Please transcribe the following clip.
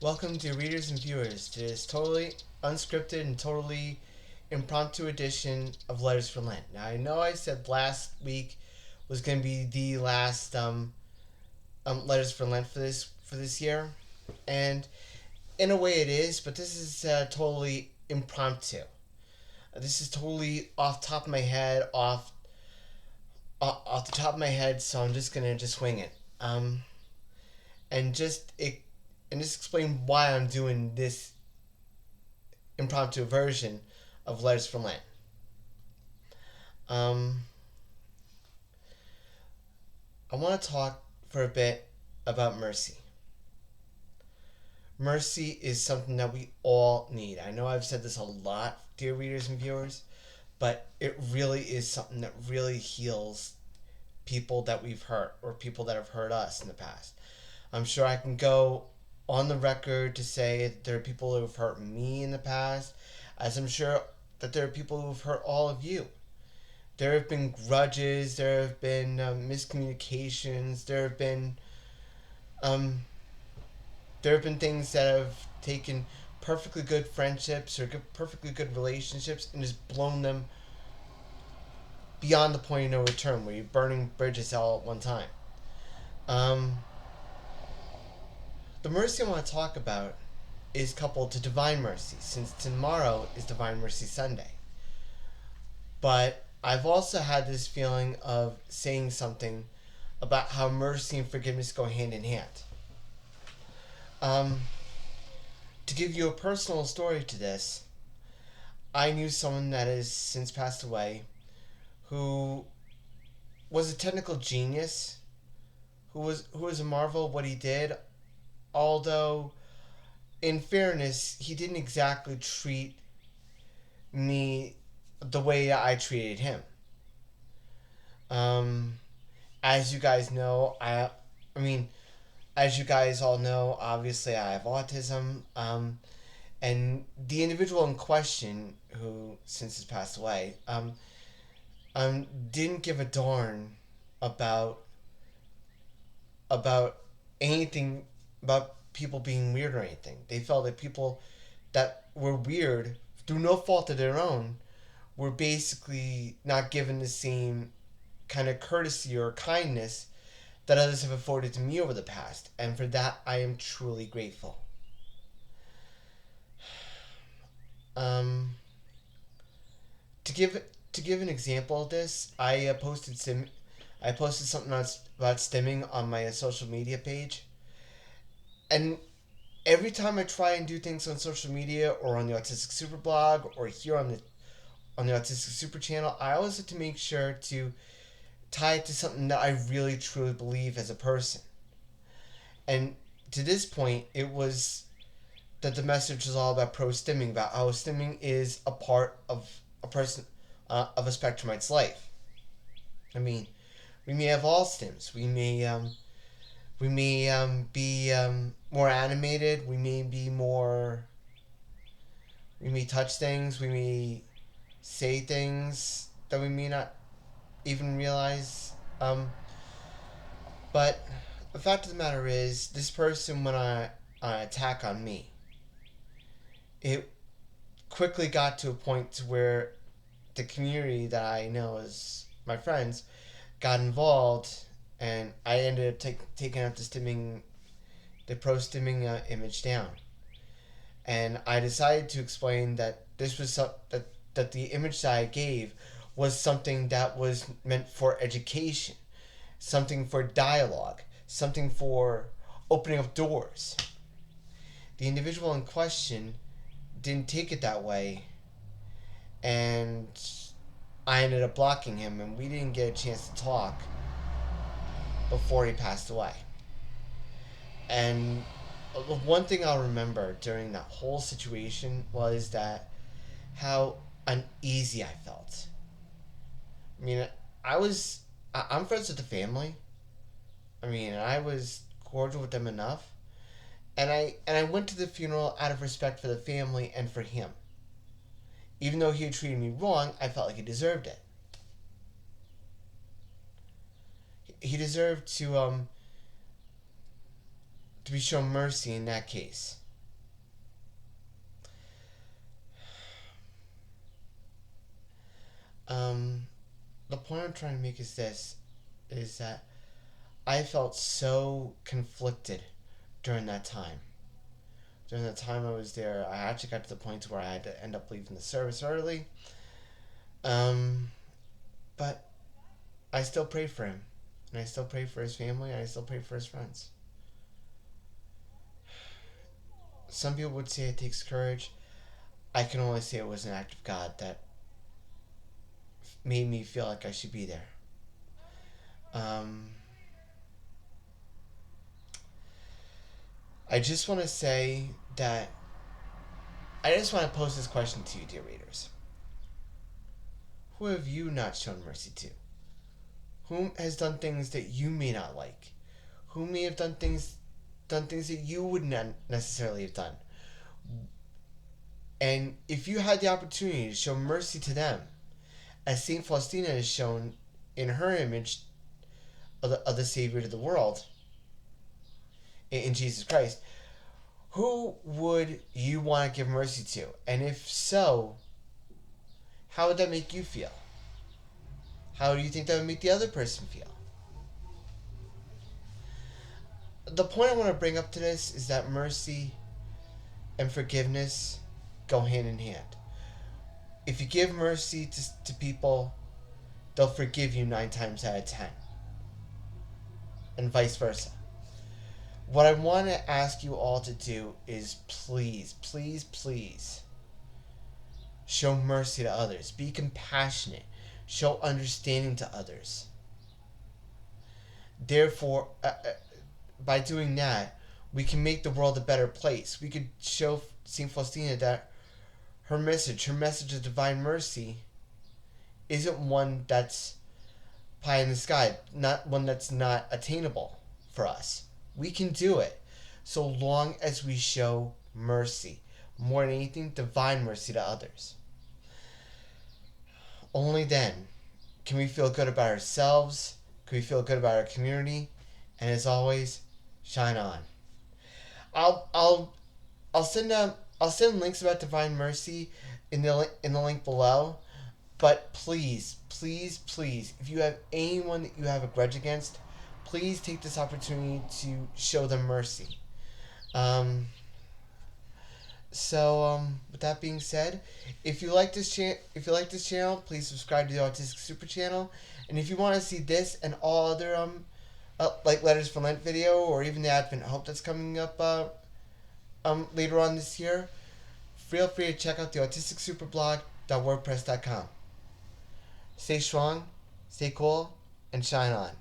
Welcome to readers and viewers to this totally unscripted and totally impromptu edition of Letters for Lent. Now I know I said last week was going to be the last Letters for Lent for this year, and in a way it is, but this is totally impromptu. This is totally off top of my head, off the top of my head. So I'm just gonna wing it, and just it and just explain why I'm doing this impromptu version of Letters for Lent. I want to talk for a bit about mercy. Mercy is something that we all need. I know I've said this a lot, dear readers and viewers, but it really is something that really heals people that we've hurt or people that have hurt us in the past. I'm sure I can go on the record to say that there are people who have hurt me in the past, as I'm sure that there are people who have hurt all of you. There have been grudges, there have been miscommunications, there have been things that have taken perfectly good friendships or perfectly good relationships and just blown them beyond the point of no return, where you're burning bridges all at one time. The mercy I want to talk about is coupled to Divine Mercy, since tomorrow is Divine Mercy Sunday. But I've also had this feeling of saying something about how mercy and forgiveness go hand in hand. To give you a personal story to this, I knew someone that has since passed away who was a technical genius, who was a marvel at what he did, although in fairness he didn't exactly treat me the way I treated him. As you guys know, as you guys all know, obviously I have autism, and the individual in question, who since has passed away, didn't give a darn about anything, about people being weird or anything. They felt that people that were weird, through no fault of their own, were basically not given the same kind of courtesy or kindness that others have afforded to me over the past, and for that I am truly grateful. To give an example of this, I posted something about stimming on my social media page, and every time I try and do things on social media or on the Autistic SuperBlog or here on the Autistic Super channel, I always have to make sure to tie it to something that I really truly believe as a person. And to this point, it was that the message was all about pro-stimming, about how stimming is a part of a person, of a spectrumite's life. I mean, we may have all stims. We may be more animated. We may touch things. We may say things that we may not even realize. But the fact of the matter is, this person went on an attack on me. It quickly got to a point to where the community that I know as my friends got involved, and I ended up taking out the pro-stimming image down. And I decided to explain that this was that the image that I gave was something that was meant for education, something for dialogue, something for opening up doors. The individual in question didn't take it that way, and I ended up blocking him, and we didn't get a chance to talk before he passed away. And one thing I'll remember during that whole situation was that how uneasy I felt. I mean, I'm friends with the family. I mean, I was cordial with them enough. And I went to the funeral out of respect for the family and for him. Even though he had treated me wrong, I felt like he deserved it. He deserved to be shown mercy in that case. The point I'm trying to make is this, is that I felt so conflicted during that time. During the time I was there, I actually got to the point where I had to end up leaving the service early. But I still prayed for him. And I still prayed for his family. And I still prayed for his friends. Some people would say it takes courage. I can only say it was an act of God that made me feel like I should be there. I just want to say that I just want to pose this question to you, dear readers. Who have you not shown mercy to? Whom has done things that you may not like? Who may have done things that you would not necessarily have done? And if you had the opportunity to show mercy to them, as Saint Faustina has shown in her image of the Savior to the world, in Jesus Christ, who would you want to give mercy to? And if so, how would that make you feel? How do you think that would make the other person feel? The point I want to bring up to this is that mercy and forgiveness go hand in hand. If you give mercy to people, they'll forgive you 9 times out of 10. And vice versa. What I want to ask you all to do is please, please, please show mercy to others. Be compassionate. Show understanding to others. Therefore, by doing that, we can make the world a better place. We could show St. Faustina that her message of divine mercy, isn't one that's pie in the sky, not one that's not attainable for us. We can do it, so long as we show mercy. More than anything, divine mercy to others. Only then can we feel good about ourselves, can we feel good about our community, and as always, shine on. I'll send links about divine mercy in the link below. But please, please, please, if you have anyone that you have a grudge against, please take this opportunity to show them mercy. With that being said, if you like this channel, please subscribe to the Autistic Super channel. And if you want to see this and all other like Letters for Lent video, or even the Advent Hope that's coming up later on this year, feel free to check out the autisticsuperblog.wordpress.com. Stay strong, stay cool, and shine on.